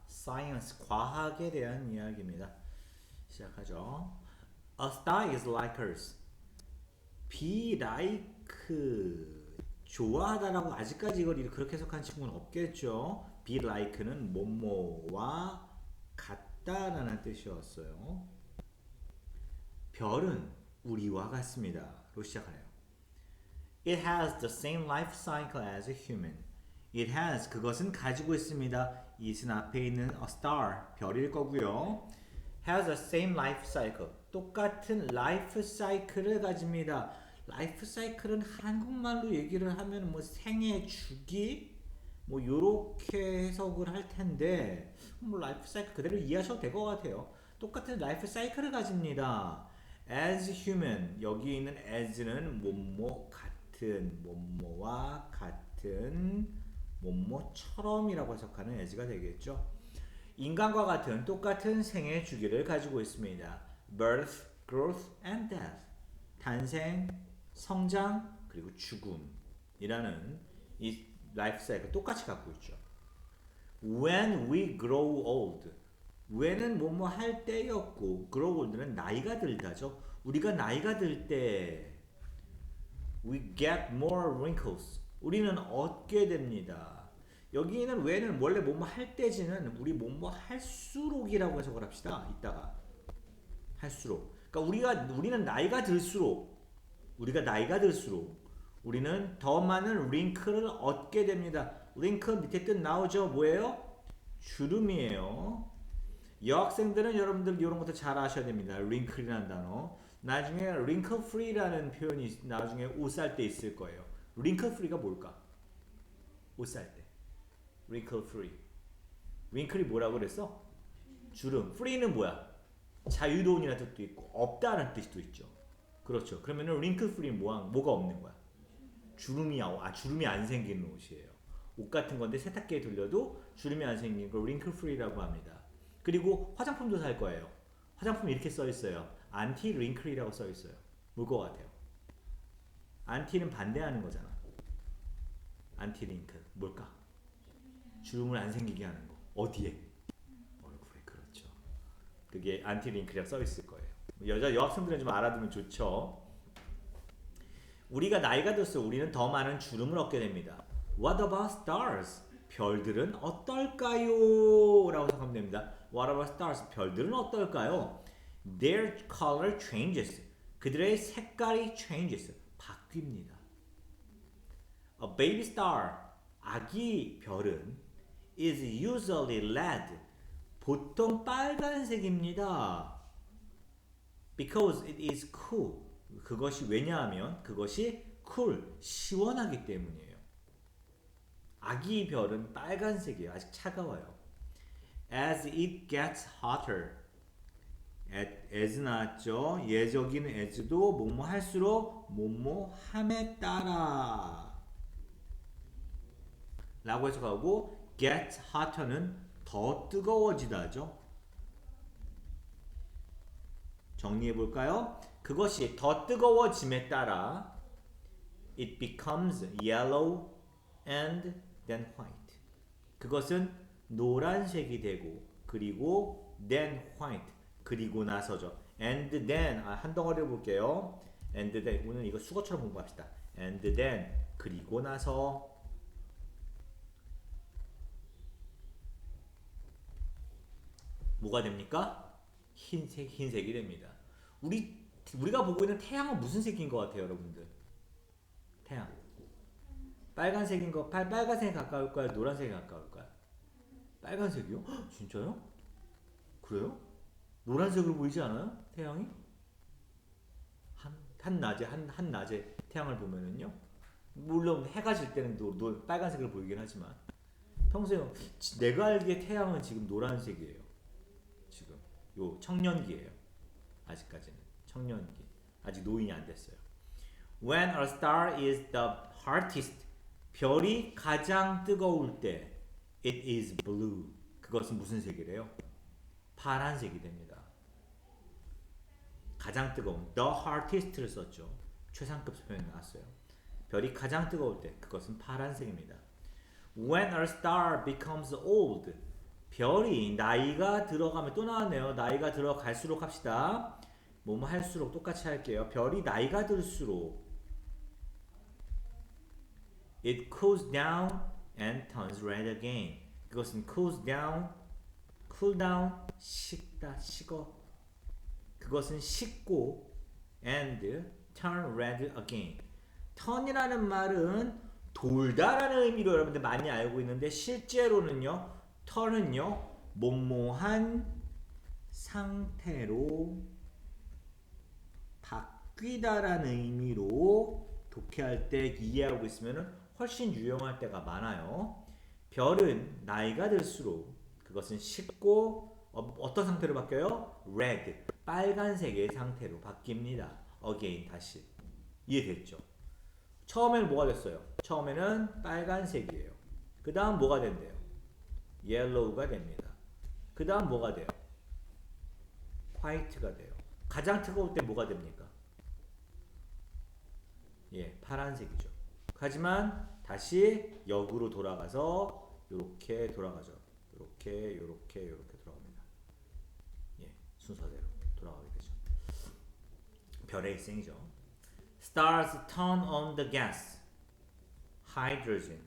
science, 과학에 대한 이야기입니다. 시작하죠. A star is like Earth. be like, 좋아하다라고 아직까지 이걸 그렇게 해석한 친구는 없겠죠. be like는 뭐뭐와 같다라는 뜻이었어요. 별은 우리와 같습니다. 로 시작하네요. It has the same life cycle as a human. It has, 그것은 가지고 있습니다. it은 앞에 있는 a star, 별일 거고요. has the same life cycle. 똑같은 life cycle을 가집니다. life cycle은 한국말로 얘기를 하면 뭐 생애 주기 뭐 요렇게 해석을 할 텐데 뭐 life cycle 그대로 이해하셔도 될 것 같아요. 똑같은 life cycle을 가집니다. as human, 여기 있는 as는 뭐뭐 같은, 뭐뭐와 같은, 뭐뭐처럼이라고 해석하는 as가 되겠죠. 인간과 같은 똑같은 생애 주기를 가지고 있습니다. birth, growth, and death. 탄생, 성장, 그리고 죽음이라는 이 라이프 사이클 똑같이 갖고 있죠. When we grow old. when은 뭐뭐 할 때였고 grow old는 나이가 들다죠. 우리가 나이가 들 때 we get more wrinkles. 우리는 얻게 됩니다. 여기는 when은 원래 뭐뭐 할 때지는 우리 뭐뭐 할수록이라고 해석을 합시다. 이따가 할수록. 그러니까 우리는 나이가 들수록 우리는 더 많은 링크를 얻게 됩니다. 링크 밑에 뜻 나오죠? 뭐예요? 주름이에요. 여학생들은 여러분들 이런 것도 잘 아셔야 됩니다. 링클이라는 단어. 나중에 링클 프리라는 표현이 나중에 옷 살 때 있을 거예요. 링클 프리가 뭘까? 옷 살 때. 링클 프리. 링클이 뭐라고 그랬어? 주름. 프리는 뭐야? 자유로운이라는 뜻도 있고 없다는 뜻도 있죠. 그렇죠. 그러면은 링클 프리는 뭐가 없는 거야? 주름이 안 생기는 옷이에요. 옷 같은 건데 세탁기에 돌려도 주름이 안 생기는 걸 링클 프리라고 합니다. 그리고 화장품도 살 거예요. 화장품 이렇게 써 있어요. 안티 링클이라고 써 있어요. 뭘 것 같아요? 안티는 반대하는 거잖아. 안티 링클 뭘까? 주름을 안 생기게 하는 거. 어디에? 얼굴에. 그렇죠. 그게 안티 링클이라고 써 있을 거예요. 여학생들은 좀 알아두면 좋죠. 우리가 나이가 들수록 우리는 더 많은 주름을 얻게 됩니다. What about stars? 별들은 어떨까요? 라고 생각하면 됩니다. What about stars? 별들은 어떨까요? Their color changes. 그들의 색깔이 changes. 바뀝니다. A baby star, 아기 별은 is usually red. 보통 빨간색입니다. Because it is cool. 그것이 왜냐하면 그것이 cool, 시원하기 때문이에요. 아기 별은 빨간색이에요. 아직 차가워요. As it gets hotter. as 나왔죠. 예적인 as도 뭐뭐 할수록 뭐뭐 함에 따라 라고 해석하고 get hotter는 더 뜨거워지다죠. 정리해 볼까요? 그것이 더 뜨거워짐에 따라 it becomes yellow and then white. 그것은 노란색이 되고 그리고 then white. 그리고 나서죠. and then 한 덩어리를 볼게요. and then 오늘 이거 수거처럼 공부합시다. and then 그리고 나서 뭐가 됩니까? 흰색이 됩니다. 우리가 보고 있는 태양은 무슨 색인 것 같아요, 여러분들? 태양. 빨간색인 거, 빨간색에 가까울까요? 노란색에 가까울까요? 빨간색이요? 헉, 진짜요? 그래요? 노란색으로 보이지 않아요? 태양이? 한낮에 태양을 보면은요. 물론 해가 질 때는 빨간색으로 보이긴 하지만 평소에 내가 알기에 태양은 지금 노란색이에요. 지금 요 청년기예요. 아직까지는 청년기. 아직 노인이 안 됐어요. When a star is the hottest, 별이 가장 뜨거울 때, it is blue. 그것은 무슨 색이래요? 파란색이 됩니다. 가장 뜨거운 the hottest를 썼죠. 최상급 표현이 나왔어요. 별이 가장 뜨거울 때 그것은 파란색입니다. When a star becomes old, 별이 나이가 들어가면 또 나왔네요. 나이가 들어갈수록 합시다. 뭐뭐 할수록 똑같이 할게요. 별이 나이가 들수록 it cools down and turns red again. 그것은 cools down, cool down, 식다, 식어. 그것은 식고 and turn red again. turn이라는 말은 돌다라는 의미로 여러분들 많이 알고 있는데 실제로는요. turn은요. 뭐뭐한 상태로 바뀌다라는 의미로 독해할 때 이해하고 있으면 훨씬 유용할 때가 많아요. 별은 나이가 들수록 그것은 식고 어떤 상태로 바뀌어요? red, 빨간색의 상태로 바뀝니다. again, 다시. 이해됐죠? 처음에는 뭐가 됐어요? 처음에는 빨간색이에요. 그 다음 뭐가 된대요? yellow가 됩니다. 그 다음 뭐가 돼요? 화이트가 돼요. 가장 뜨거울 때 뭐가 됩니까? 예, 파란색이죠. 하지만 다시 역으로 돌아가서 이렇게 돌아가죠. 이렇게 돌아갑니다. 예, 순서대로 돌아가게 되죠. 별의 일생이죠. Stars turn on the gas, hydrogen.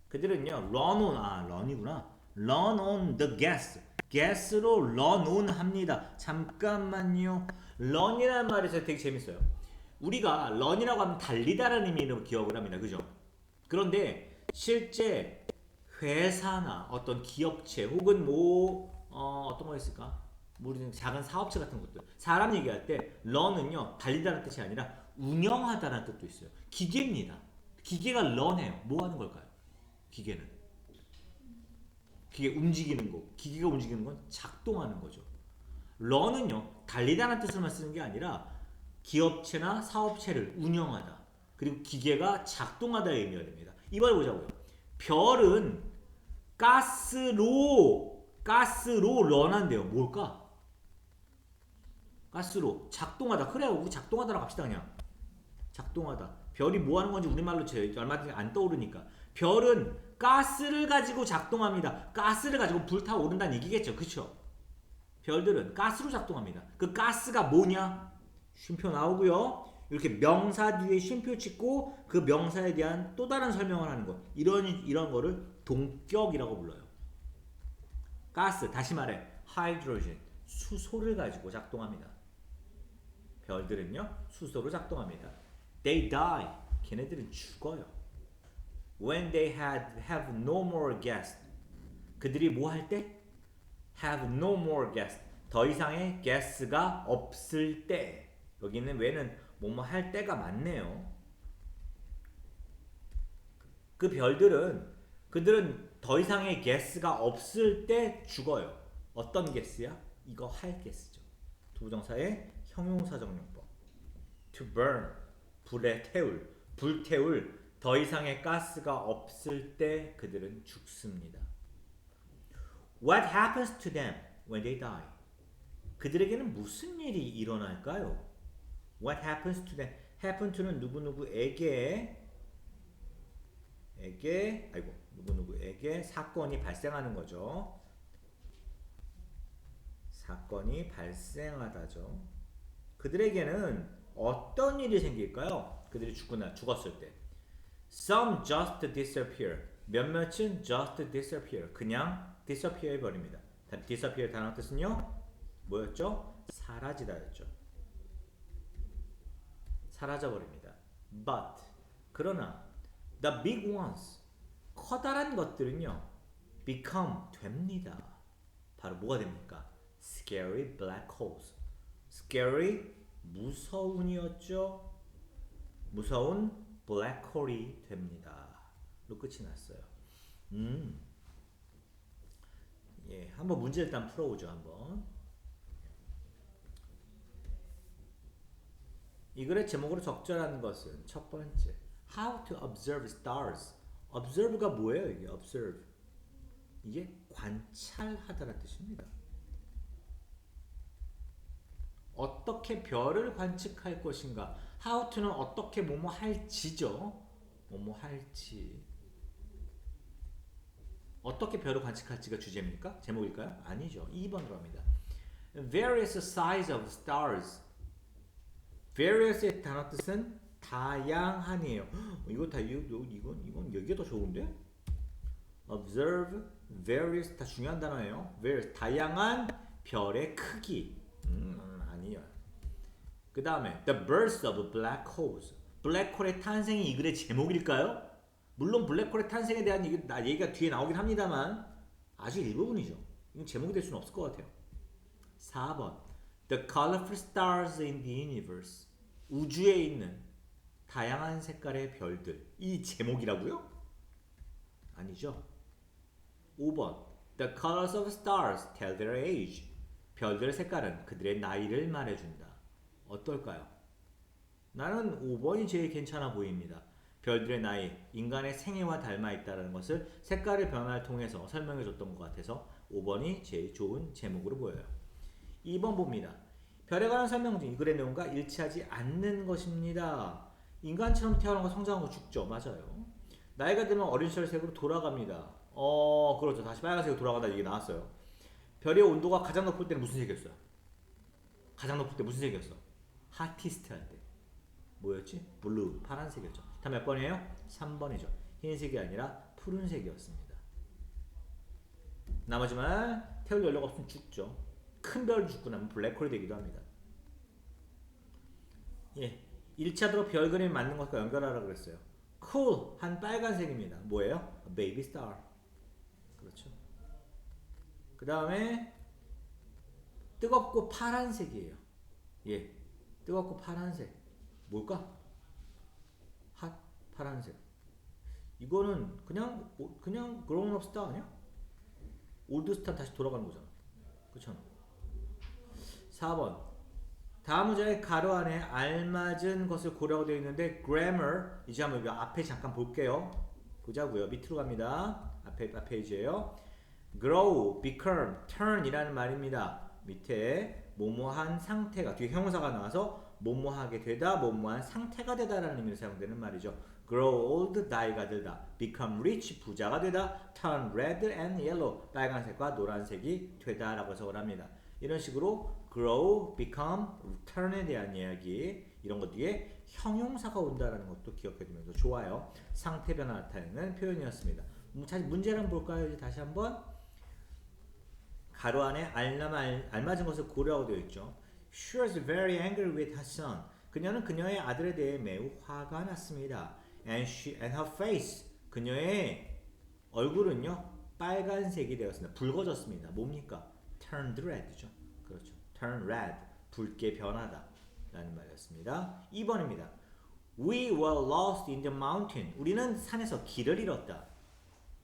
그들은요, run on, run이구나. run on the gas. gas로 run on 합니다. 잠깐만요. run이라는 말에서 되게 재밌어요. 우리가 run이라고 하면 달리다라는 의미로 기억을 합니다. 그죠? 그런데 실제 회사나 어떤 기업체 혹은 어떤 거 있을까? 우리는 작은 사업체 같은 것들. 사람 얘기할 때 run은요, 달리다라는 뜻이 아니라 운영하다라는 뜻도 있어요. 기계입니다. 기계가 run해요. 뭐 하는 걸까요? 기계는. 기계 움직이는 거. 기계가 움직이는 건 작동하는 거죠. run은요, 달리다라는 뜻을만 쓰는 게 아니라 기업체나 사업체를 운영하다. 그리고 기계가 작동하다의 의미가 됩니다. 이걸 보자고요. 별은 가스로 런한대요. 뭘까? 가스로 작동하다. 그래요. 우리 작동하다라고 합시다. 그냥 작동하다. 별이 뭐 하는 건지 우리말로 얼마 전에 안 떠오르니까. 별은 가스를 가지고 작동합니다. 가스를 가지고 불타오른다는 얘기겠죠. 그렇죠? 별들은 가스로 작동합니다. 그 가스가 뭐냐? 쉼표 나오고요. 이렇게 명사 뒤에 쉼표 찍고 그 명사에 대한 또 다른 설명을 하는 것. 이런 거를 동격이라고 불러요. 가스, 다시 말해 하이드로젠, 수소를 가지고 작동합니다. 별들은요, 수소로 작동합니다. They die. 걔네들은 죽어요. When they have no more gas. 그들이 뭐 할 때? Have no more gas. 더 이상의 가스가 없을 때. 여기는 왜는 뭐뭐 할 때가 많네요. 그 그들은 더 이상의 가스가 없을 때 죽어요. 어떤 가스야? 이거 할 가스죠. 두부정사의 형용사정용법. To burn, 불태울 더 이상의 가스가 없을 때 그들은 죽습니다. What happens to them when they die? 그들에게는 무슨 일이 일어날까요? What happens to them? happen to는 누구누구에게 사건이 발생하는 거죠. 사건이 발생하다죠. 그들에게는 어떤 일이 생길까요? 그들이 죽었을 때. Some just disappear. 몇몇은 just disappear. 그냥 disappear 해버립니다. disappear 단어 뜻은요? 뭐였죠? 사라지다였죠. 사라져버립니다. But 그러나 the big ones 커다란 것들은요 become 됩니다. 바로 뭐가 됩니까? Scary black holes. Scary 무서운이었죠. 무서운 black hole이 됩니다. 로 끝이 났어요. 예, 한번 문제 일단 풀어보죠. 한번. 이 글의 제목으로 적절한 것은 첫 번째, How to observe stars. Observe가 뭐예요? 이게 observe. 이게 관찰하다라는 뜻입니다. 어떻게 별을 관측할 것인가? How to는 어떻게 뭐뭐 할지죠. 뭐뭐 할지. 어떻게 별을 관측할지가 주제입니까? 제목일까요? 아니죠. 2번으로 합니다. Various size of stars. Various의 단어 뜻은 다양한이에요. 이건 여기가 더 좋은데? Observe various 다 중요한 단어예요. various 다양한 별의 크기. 아니에요. 그 다음에 The birth of black holes. 블랙홀의 탄생이 이 글의 제목일까요? 물론 블랙홀의 탄생에 대한 얘기가 뒤에 나오긴 합니다만 아주 일부분이죠. 이건 제목이 될 수는 없을 것 같아요. 4번 The colorful stars in the universe. 우주에 있는 다양한 색깔의 별들. 이 제목이라고요? 아니죠. 5번 The colors of stars tell their age. 별들의 색깔은 그들의 나이를 말해준다. 어떨까요? 나는 5번이 제일 괜찮아 보입니다. 별들의 나이, 인간의 생애와 닮아 있다는 것을 색깔의 변화를 통해서 설명해 줬던 것 같아서 5번이 제일 좋은 제목으로 보여요. 2번 봅니다. 별에 관한 설명 중 이 글의 내용과 일치하지 않는 것입니다. 인간처럼 태어나고 성장하고 죽죠. 맞아요. 나이가 들면 어린 시절 색으로 돌아갑니다. 그렇죠. 다시 빨간색으로 돌아간다 얘기 나왔어요. 별의 온도가 가장 높을 때는 무슨 색이었어요? 가장 높을 때 무슨 색이었어? 하티스트 할 때. 뭐였지? 블루, 파란색이었죠. 다 몇 번이에요? 3번이죠. 흰색이 아니라 푸른색이었습니다. 나머지 말 태울 연료가 없으면 죽죠. 큰 별 죽고 나면 블랙홀이 되기도 합니다. 예, 1차적으로 별 그림이 맞는 것과 연결하라고 그랬어요. cool, 한 빨간색입니다. 뭐예요? A baby star. 그렇죠. 그 다음에 뜨겁고 파란색이에요. 예, 뜨겁고 파란색. 뭘까? 핫 파란색. 이거는 그냥 grown up star 아니야? 올드 스타 다시 돌아가는 거잖아. 그렇잖아. 4번. 다음 문장의 가로 안에 알맞은 것을 고르라고 되어 있는데 grammar 이제 한번 여기 앞에 잠깐 볼게요. 보자고요. 밑으로 갑니다. 앞에 페이지예요. grow, become, turn 이라는 말입니다. 밑에 뭐뭐한 상태가 뒤에 형용사가 나와서 뭐뭐하게 되다, 뭐뭐한 상태가 되다라는 의미로 사용되는 말이죠. grow old, 나이가 들다. become rich, 부자가 되다. turn red and yellow, 빨간색과 노란색이 되다라고 해석을 합니다. 이런 식으로 grow, become, turn에 대한 이야기 이런 것 뒤에 형용사가 온다라는 것도 기억해두면서 좋아요. 상태 변화 나타내는 표현이었습니다. 다시 문제를 한번 볼까요? 이제 다시 한번 가로 안에 알맞은 것을 고르라고 되어 있죠. She was very angry with her son. 그녀는 그녀의 아들에 대해 매우 화가 났습니다. And her face. 그녀의 얼굴은요 빨간색이 되었습니다. 붉어졌습니다. 뭡니까? Turned red죠. 그렇죠. Turn red. 붉게 변하다. 라는 말이었습니다. 2번입니다. We were lost in the mountain. 우리는 산에서 길을 잃었다.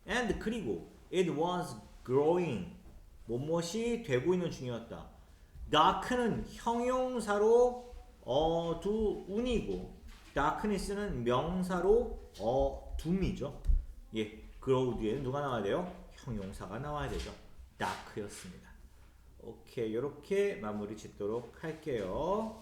And 그리고 it was growing. 무엇이 되고 있는 중이었다. dark는 형용사로 운이고 darkness는 명사로 둠이죠. 예, grow 뒤에는 누가 나와야 돼요? 형용사가 나와야 되죠. dark였습니다. 오케이, 이렇게 마무리 짓도록 할게요.